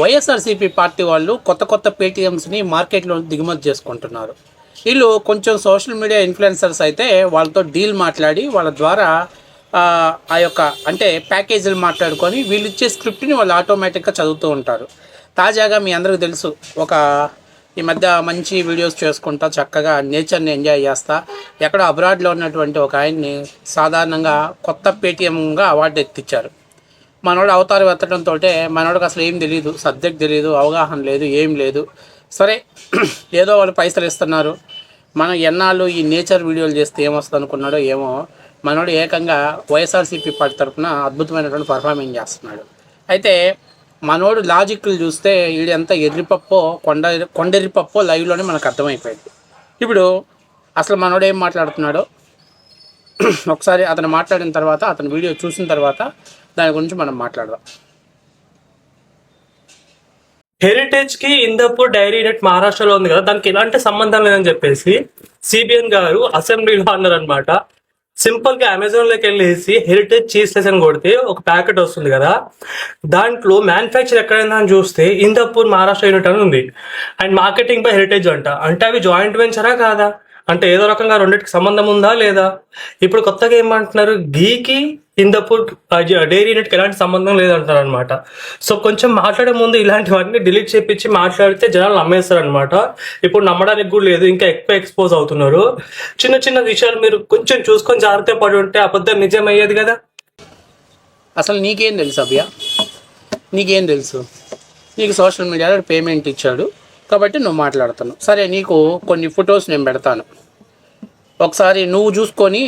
YSRCP party వాళ్ళు కొత్త పేటీఎంస్ని మార్కెట్లో దిగుమతి చేసుకుంటున్నారు. వీళ్ళు కొంచెం సోషల్ మీడియా ఇన్ఫ్లుయెన్సర్స్ అయితే వాళ్ళతో డీల్ మాట్లాడి వాళ్ళ ద్వారా ఆ యొక్క అంటే ప్యాకేజీలు మాట్లాడుకొని వీళ్ళు ఇచ్చే స్క్రిప్ట్ని వాళ్ళు ఆటోమేటిక్గా చదువుతూ ఉంటారు. తాజాగా మీ అందరికీ తెలుసు, ఈ మధ్య మంచి వీడియోస్ చేసుకుంటా చక్కగా నేచర్ని ఎంజాయ్ చేస్తా ఎక్కడో అబ్రాడ్లో ఉన్నటువంటి ఒక ఆయన్ని సాధారణంగా కొత్త పేటీఎంగా అవార్డు ఎత్తిచ్చారు. మనోడు అవతారం ఎత్తడంతో మనోడికి అసలు ఏం తెలియదు, సబ్జెక్ట్ తెలియదు, అవగాహన లేదు, ఏం లేదు. సరే ఏదో వాళ్ళు పైసలు ఇస్తున్నారు, మనం ఎన్నాళ్ళు ఈ నేచర్ వీడియోలు చేస్తే ఏమొస్తుంది అనుకున్నాడో ఏమో, మనోడు ఏకంగా వైఎస్ఆర్సీపీ పార్టీ తరఫున అద్భుతమైనటువంటి పర్ఫార్మెన్స్ చేస్తున్నాడు. అయితే మనోడు లాజిక్లు చూస్తే వీడు ఎంత ఎర్రిపప్పో కొండెర్రిపప్పో లైవ్లోనే మనకు అర్థమైపోయింది. ఇప్పుడు అసలు మనోడు ఏం మాట్లాడుతున్నాడో ఒకసారి అతను మాట్లాడిన తర్వాత, అతను వీడియో చూసిన తర్వాత దాని గురించి మనం మాట్లాడదాం. హెరిటేజ్ కి ఇందపూర్ డైరీ యూనిట్ మహారాష్ట్రలో ఉంది కదా, దానికి ఎలాంటి సంబంధం లేదని చెప్పేసి సిబిఎన్ గారు అసెంబ్లీలో అన్నారు అనమాట. సింపుల్ గా అమెజాన్ లోకి వెళ్ళేసి హెరిటేజ్ చీజ్ లెస్ అని కొడితే ఒక ప్యాకెట్ వస్తుంది కదా, దాంట్లో మ్యానుఫ్యాక్చర్ ఎక్కడైనా అని చూస్తే ఇందపూర్ మహారాష్ట్ర యూనిట్ అని ఉంది. అండ్ మార్కెటింగ్ బై హెరిటేజ్ అంటే అవి జాయింట్ వెంచరా కాదా, అంటే ఏదో రకంగా రెండింటికి సంబంధం ఉందా లేదా? ఇప్పుడు కొత్తగా ఏమంటున్నారు, గీకి ఇందపూర్ డైరీ యూనిట్కి ఎలాంటి సంబంధం లేదంటారు అనమాట. సో కొంచెం మాట్లాడే ముందు ఇలాంటివన్నీ డిలీట్ చేపించి మాట్లాడితే జనాలు నమ్మేస్తారు అనమాట. ఇప్పుడు నమ్మడానికి కూడా లేదు, ఇంకా ఎక్కువ ఎక్స్పోజ్ అవుతున్నారు. చిన్న చిన్న విషయాలు మీరు కొంచెం చూసుకొని జాగ్రత్త పడి ఉంటే అబద్ధం నిజం అయ్యేది కదా. అసలు నీకేం తెలుసు అభ్య, నీకేం తెలుసు? నీకు సోషల్ మీడియాలో పేమెంట్ ఇచ్చాడు కాబట్టి నువ్వు మాట్లాడుతున్నావు. సరే, నీకు కొన్ని ఫొటోస్ నేను పెడతాను, ఒకసారి నువ్వు చూసుకొని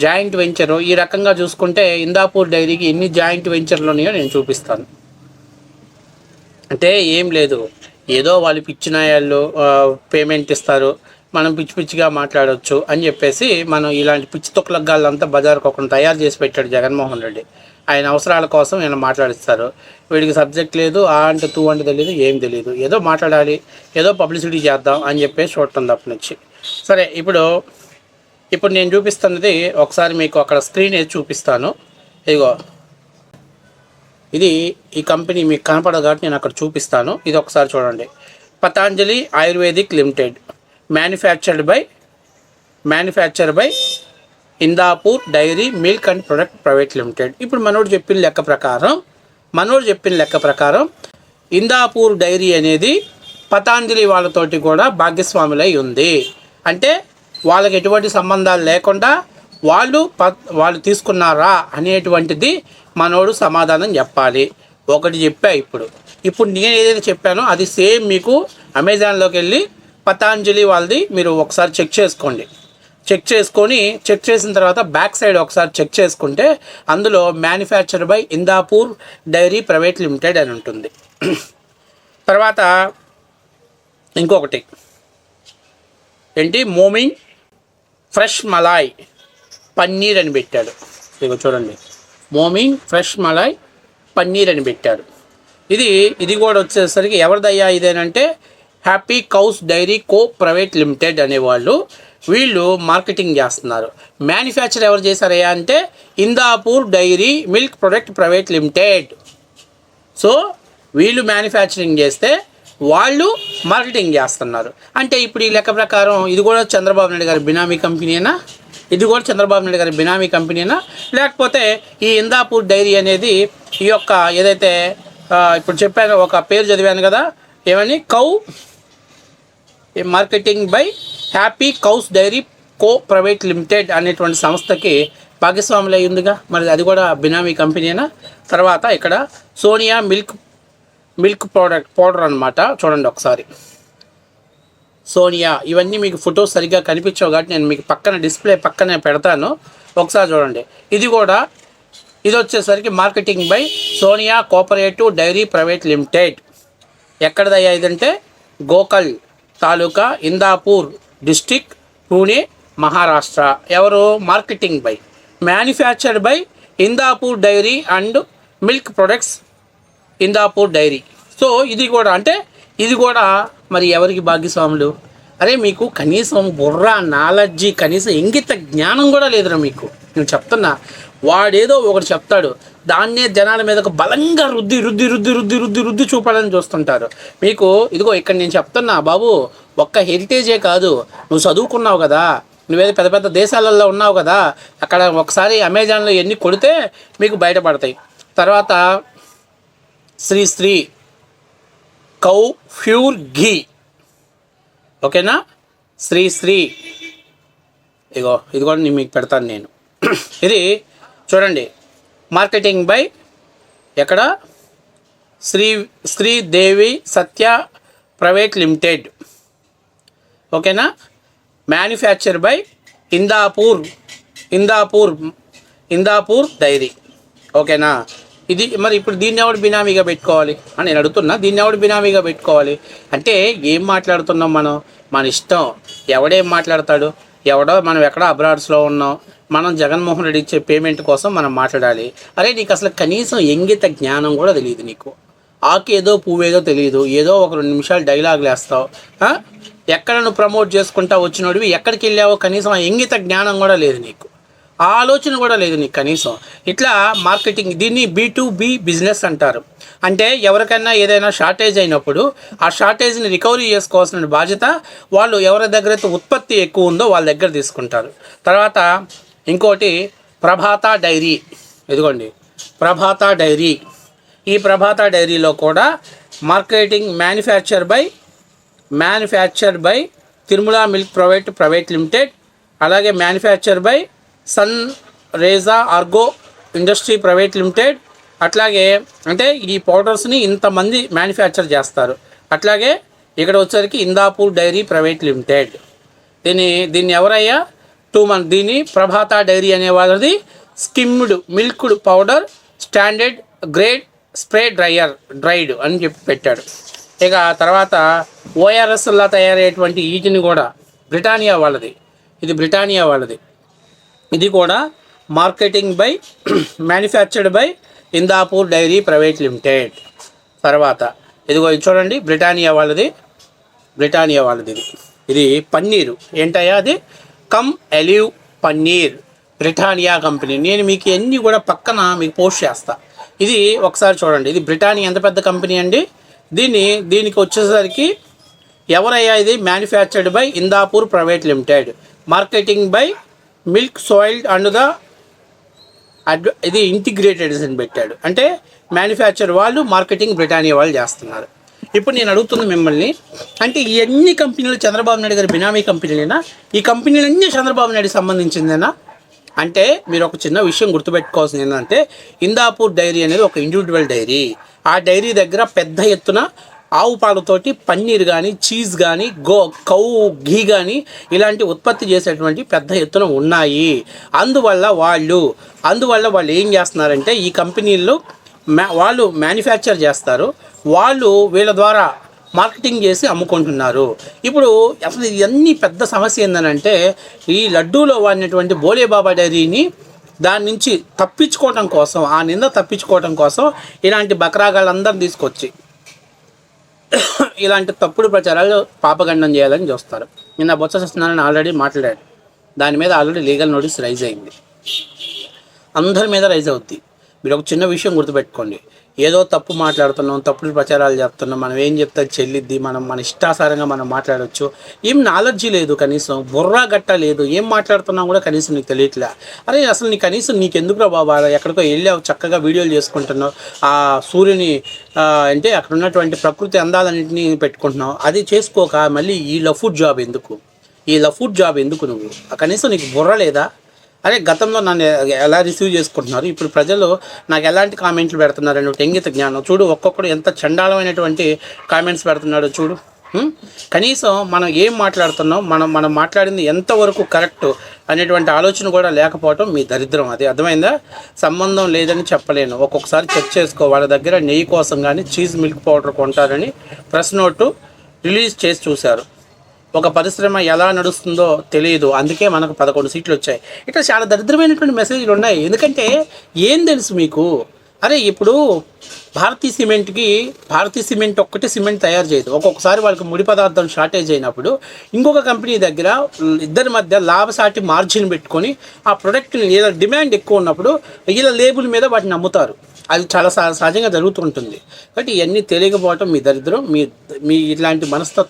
జాయింట్ వెంచరు ఈ రకంగా చూసుకుంటే ఇందాపూర్ డైరీకి ఎన్ని జాయింట్ వెంచర్లు ఉన్నాయో నేను చూపిస్తాను. అంటే ఏం లేదు, ఏదో వాళ్ళు పిచ్చినాయాళ్ళు పేమెంట్ ఇస్తారు, మనం పిచ్చి పిచ్చిగా మాట్లాడవచ్చు అని చెప్పేసి మనం ఇలాంటి పిచ్చి తొక్కలగాళ్ళంతా బజార్కు ఒకరిని తయారు చేసి పెట్టాడు జగన్మోహన్ రెడ్డి. ఆయన అవసరాల కోసం ఆయన మాట్లాడిస్తారు. వీడికి సబ్జెక్ట్ లేదు, అంటే తూ అంటే తెలియదు, ఏం తెలియదు, ఏదో మాట్లాడాలి, ఏదో పబ్లిసిటీ చేద్దాం అని చెప్పేసి చూడటం తప్ప నుంచి. సరే, ఇప్పుడు నేను చూపిస్తున్నది ఒకసారి మీకు అక్కడ స్క్రీన్ వేసి చూపిస్తాను. ఇదిగో ఇది ఈ కంపెనీ మీకు కనపడదు కాబట్టి నేను అక్కడ చూపిస్తాను. ఇది ఒకసారి చూడండి. Patanjali ayurvedic limited, manufactured by Indapur dairy milk and product private limited. ఇప్పుడు మనోడు చెప్పిన లెక్క ప్రకారం ఇందాపూర్ డైరీ అనేది పతాంజలి వాళ్ళతోటి కూడా భాగ్యస్వాములై ఉంది. అంటే వాళ్ళకి ఎటువంటి సంబంధాలు లేకుండా వాళ్ళు తీసుకున్నారా అనేటువంటిది మనోడు సమాధానం చెప్పాలి. ఒకటి చెప్పా, ఇప్పుడు నేను ఏదైతే చెప్పానో అది సేమ్ మీకు అమెజాన్లోకి వెళ్ళి పతాంజలి వాళ్ళది మీరు ఒకసారి చెక్ చేసిన తర్వాత బ్యాక్ సైడ్ ఒకసారి చెక్ చేసుకుంటే అందులో manufacture by Indapur dairy private limited అని ఉంటుంది. తర్వాత ఇంకొకటి ఏంటి, మోమిన్ ఫ్రెష్ మలాయ్ పన్నీర్ అని పెట్టాడు. ఇదిగో చూడండి, మోమిన్ ఫ్రెష్ మలాయ్ పన్నీర్ అని పెట్టాడు. ఇది కూడా వచ్చేసరికి ఎవరిదయ్యా ఇదేనంటే happy cows dairy co private limited అనేవాళ్ళు, వీళ్ళు మార్కెటింగ్ చేస్తున్నారు. మ్యానుఫ్యాక్చర్ ఎవరు చేశారయ్యా అంటే Indapur dairy milk product private limited. So వీళ్ళు మ్యానుఫ్యాక్చరింగ్ చేస్తే వాళ్ళు మార్కెటింగ్ చేస్తున్నారు. అంటే ఇప్పుడు ఈ లెక్క ప్రకారం ఇది కూడా చంద్రబాబు నాయుడు గారి బినామీ కంపెనీనా, లేకపోతే ఈ ఇందాపూర్ డైరీ అనేది ఈ యొక్క ఏదైతే ఇప్పుడు చెప్పాను, ఒక పేరు చదివాను కదా, ఏమని, marketing by happy cows dairy co private limited అనేటువంటి సంస్థకి భాగస్వాములు అయి ఉందిగా, మరి అది కూడా బినామీ కంపెనీనా? తర్వాత ఇక్కడ సోనియా మిల్క్ పౌడర్ అనమాట. చూడండి ఒకసారి, సోనియా, ఇవన్నీ మీకు ఫొటోస్ సరిగ్గా కనిపించవు కాబట్టి నేను మీకు డిస్ప్లే పక్కనే పెడతాను, ఒకసారి చూడండి. ఇది వచ్చేసరికి marketing by Sonia cooperative dairy private limited. ఎక్కడదయ్యా ఇదంటే గోకల్ తాలూకా, ఇందాపూర్ డిస్టిక్, పూణే, మహారాష్ట్ర. ఎవరు? Marketing by, manufactured by Indapur dairy and milk products Indapur dairy. So ఇది కూడా మరి ఎవరికి భాగ్యస్వాములు? అరే మీకు కనీసం బుర్ర నాలెడ్జి, కనీసం ఇంగిత జ్ఞానం కూడా లేదురా మీకు. నేను చెప్తున్నా, వాడేదో ఒకటి చెప్తాడు, దాన్నే జనాల మీదకు బలంగా రుద్ది రుద్ది రుద్ది రుద్ది రుద్ది రుద్ది చూపాలని చూస్తుంటారు. మీకు ఇదిగో ఇక్కడ నేను చెప్తున్నా బాబు, ఒక్క హెరిటేజే కాదు, నువ్వు చదువుకున్నావు కదా, నువ్వేదో పెద్ద పెద్ద దేశాలలో ఉన్నావు కదా, అక్కడ ఒకసారి అమెజాన్లో ఎన్ని కొడితే మీకు బయటపడతాయి. తర్వాత శ్రీ కౌ ప్యూర్ ఘీ, ఓకేనా, శ్రీ ఇగో ఇది కూడా నేను మీకు పెడతాను నేను. ఇది చూడండి, మార్కెటింగ్ బై ఎక్కడ శ్రీదేవి సత్య ప్రైవేట్ లిమిటెడ్, ఓకేనా, మ్యానుఫ్యాక్చర్ బై ఇందాపూర్ డైరీ, ఓకేనా. ఇది మరి ఇప్పుడు దీన్ని ఎవడు బినామీగా పెట్టుకోవాలి అని నేను అడుగుతున్నా. దీన్ని ఎవడు బినామీగా పెట్టుకోవాలి అంటే ఏం మాట్లాడుతున్నాం మనం, మన ఇష్టం. ఎవడేం మాట్లాడతాడు, ఎవడో మనం ఎక్కడో అబ్రాడ్స్లో ఉన్నాం, మనం జగన్మోహన్ రెడ్డి ఇచ్చే పేమెంట్ కోసం మనం మాట్లాడాలి. అరే నీకు అసలు కనీసం ఇంగిత జ్ఞానం కూడా తెలియదు, నీకు ఆకేదో పువ్వేదో తెలియదు, ఏదో ఒక 2 నిమిషాలు డైలాగులు వేస్తావు. ఎక్కడ నువ్వు ప్రమోట్ చేసుకుంటా వచ్చినోడివి, ఎక్కడికి వెళ్ళావో కనీసం ఆ ఇంగిత జ్ఞానం కూడా లేదు నీకు, ఆ ఆలోచన కూడా లేదు నీకు కనీసం. ఇట్లా మార్కెటింగ్, దీన్ని B2B బిజినెస్ అంటారు. అంటే ఎవరికైనా ఏదైనా షార్టేజ్ అయినప్పుడు ఆ షార్టేజ్ని రికవరీ చేసుకోవాల్సిన బాధ్యత వాళ్ళు ఎవరి దగ్గర అయితే ఉత్పత్తి ఎక్కువ ఉందో వాళ్ళ దగ్గర తీసుకుంటారు. తర్వాత ఇంకోటి ప్రభాత డైరీ, ఇదిగోండి ప్రభాత డైరీ. ఈ ప్రభాత డైరీలో కూడా marketing manufacture by Tirumala milk private limited, అలాగే మ్యానుఫ్యాక్చర్ బై సన్ రేజా ఆర్గో ఇండస్ట్రీ ప్రైవేట్ లిమిటెడ్. అట్లాగే అంటే ఈ పౌడర్స్ని ఇంతమంది మ్యానుఫ్యాక్చర్ చేస్తారు. అట్లాగే ఇక్కడ వచ్చేసరికి ఇందాపూర్ డైరీ ప్రైవేట్ లిమిటెడ్. దీన్ని ఎవరయ్యా 2 మంత్, దీన్ని ప్రభాత డైరీ అనే వాళ్ళది skimmed milked powder standard grade spray dried అని చెప్పి పెట్టాడు. ఇక తర్వాత ఓఆర్ఎస్లా తయారయ్యేటువంటి వీటిని కూడా బ్రిటానియా వాళ్ళది, ఇది బ్రిటానియా వాళ్ళది. ఇది కూడా marketing by manufactured by Indapur dairy private limited. తర్వాత ఇదిగో ఇది చూడండి, బ్రిటానియా వాళ్ళది ఇది పన్నీరు ఏంటయ్యా, అది కమ్ ఎలివ్ పన్నీర్, బ్రిటానియా కంపెనీ. నేను మీకు అన్నీ కూడా పక్కన మీకు పోస్ట్ చేస్తా. ఇది ఒకసారి చూడండి, ఇది బ్రిటానియా ఎంత పెద్ద కంపెనీ అండి. దీనికి వచ్చేసరికి ఎవరయ్యా, ఇది manufactured by Indapur private limited, marketing by milk సోయిల్డ్ అండ్ ఇది ఇంటిగ్రేటెడ్ అని పెట్టాడు. అంటే మ్యానుఫ్యాక్చర్ వాళ్ళు, మార్కెటింగ్ బ్రిటానియా వాళ్ళు చేస్తున్నారు. ఇప్పుడు నేను అడుగుతుంది మిమ్మల్ని, అంటే ఈ అన్ని కంపెనీలు చంద్రబాబు నాయుడు గారి బినామీ కంపెనీలేనా? ఈ కంపెనీలన్నీ చంద్రబాబు నాయుడుకి సంబంధించిందేనా? అంటే మీరు ఒక చిన్న విషయం గుర్తుపెట్టుకోవాల్సింది ఏంటంటే, ఇందాపూర్ డైరీ అనేది ఒక ఇండివిజువల్ డైరీ. ఆ డైరీ దగ్గర పెద్ద ఎత్తున ఆవు పాలతోటి పన్నీర్ కానీ, చీజ్ కానీ, కౌ ఘీ కానీ ఇలాంటి ఉత్పత్తి చేసేటువంటి పెద్ద ఎత్తున ఉన్నాయి. అందువల్ల వాళ్ళు ఏం చేస్తున్నారంటే, ఈ కంపెనీల్లో వాళ్ళు మ్యానుఫ్యాక్చర్ చేస్తారు, వాళ్ళు వీళ్ళ ద్వారా మార్కెటింగ్ చేసి అమ్ముకుంటున్నారు. ఇప్పుడు అసలు ఇవన్నీ పెద్ద సమస్య ఏంటంటే, ఈ లడ్డూలో వాడినటువంటి బోలేబాబా డైరీని దాని నుంచి తప్పించుకోవటం కోసం, ఆ నింద తప్పించుకోవటం కోసం ఇలాంటి బకరాగాళ్ళందరూ తీసుకొచ్చి ఇలాంటి తప్పుడు ప్రచారాలు పాపగండం చేయాలని చూస్తారు. నిన్న బొత్స సత్యనారాయణ ఆల్రెడీ మాట్లాడాడు, దాని మీద ఆల్రెడీ లీగల్ నోటీస్ రైజ్ అయింది, అందరి మీద రైజ్ అవుద్ది. మీరు ఒక చిన్న విషయం గుర్తుపెట్టుకోండి, ఏదో తప్పు మాట్లాడుతున్నాం, తప్పుడు ప్రచారాలు చేస్తున్నాం, మనం ఏం చెప్తే చెల్లిద్ది, మన ఇష్టాసారంగా మనం మాట్లాడవచ్చు. ఏం నాలెడ్జీ లేదు, కనీసం బుర్రా గట్ట లేదు, ఏం మాట్లాడుతున్నాం కూడా కనీసం నీకు తెలియట్లే. అరే అసలు నీకు కనీసం నీకెందుకురా బాబా, ఎక్కడికో వెళ్ళావు చక్కగా వీడియోలు చేసుకుంటున్నావు, ఆ సూర్యుని అంటే అక్కడ ఉన్నటువంటి ప్రకృతి అందాలన్నింటినీ పెట్టుకుంటున్నావు, అది చేసుకోక మళ్ళీ ఈ లఫుడ్ జాబ్ ఎందుకు నువ్వు? కనీసం నీకు బుర్ర లేదా? అరే గతంలో నన్ను ఎలా రిసీవ్ చేసుకుంటున్నారు, ఇప్పుడు ప్రజలు నాకు ఎలాంటి కామెంట్లు పెడుతున్నారు అని ఇంగిత జ్ఞానం చూడు. ఒక్కొక్కడు ఎంత చండాలమైనటువంటి కామెంట్స్ పెడుతున్నాడో చూడు. కనీసం మనం ఏం మాట్లాడుతున్నాం, మనం మాట్లాడింది ఎంతవరకు కరెక్ట్ అనేటువంటి ఆలోచన కూడా లేకపోవటం మీ దరిద్రం. అది అర్థమైందా? సంబంధం లేదని చెప్పలేను. ఒక్కొక్కసారి చెక్ చేసుకో, వాళ్ళ దగ్గర నెయ్యి కోసం కానీ చీజ్ మిల్క్ పౌడర్ కొంటారని ప్రెస్ నోటు రిలీజ్ చేసి చూశారు. ఒక పరిశ్రమ ఎలా నడుస్తుందో తెలియదు, అందుకే మనకు 11 సీట్లు వచ్చాయి. ఇట్లా చాలా దరిద్రమైనటువంటి మెసేజ్లు ఉన్నాయి. ఎందుకంటే ఏం తెలుసు మీకు? అరే ఇప్పుడు భారతీయ సిమెంట్ ఒక్కటి సిమెంట్ తయారు చేయదు. ఒక్కొక్కసారి వాళ్ళకి ముడి పదార్థం షార్టేజ్ అయినప్పుడు ఇంకొక కంపెనీ దగ్గర ఇద్దరి మధ్య లాభసాటి మార్జిన్ పెట్టుకొని ఆ ప్రొడక్ట్ని ఏదో డిమాండ్ ఎక్కువ ఉన్నప్పుడు వీళ్ళ లేబుల్ మీద వాటిని అమ్ముతారు. అది చాలా సహజంగా జరుగుతుంటుంది. కాబట్టి ఇవన్నీ తెలియకపోవటం మీ దరిద్రం. మీ ఇట్లాంటి మనస్తత్వం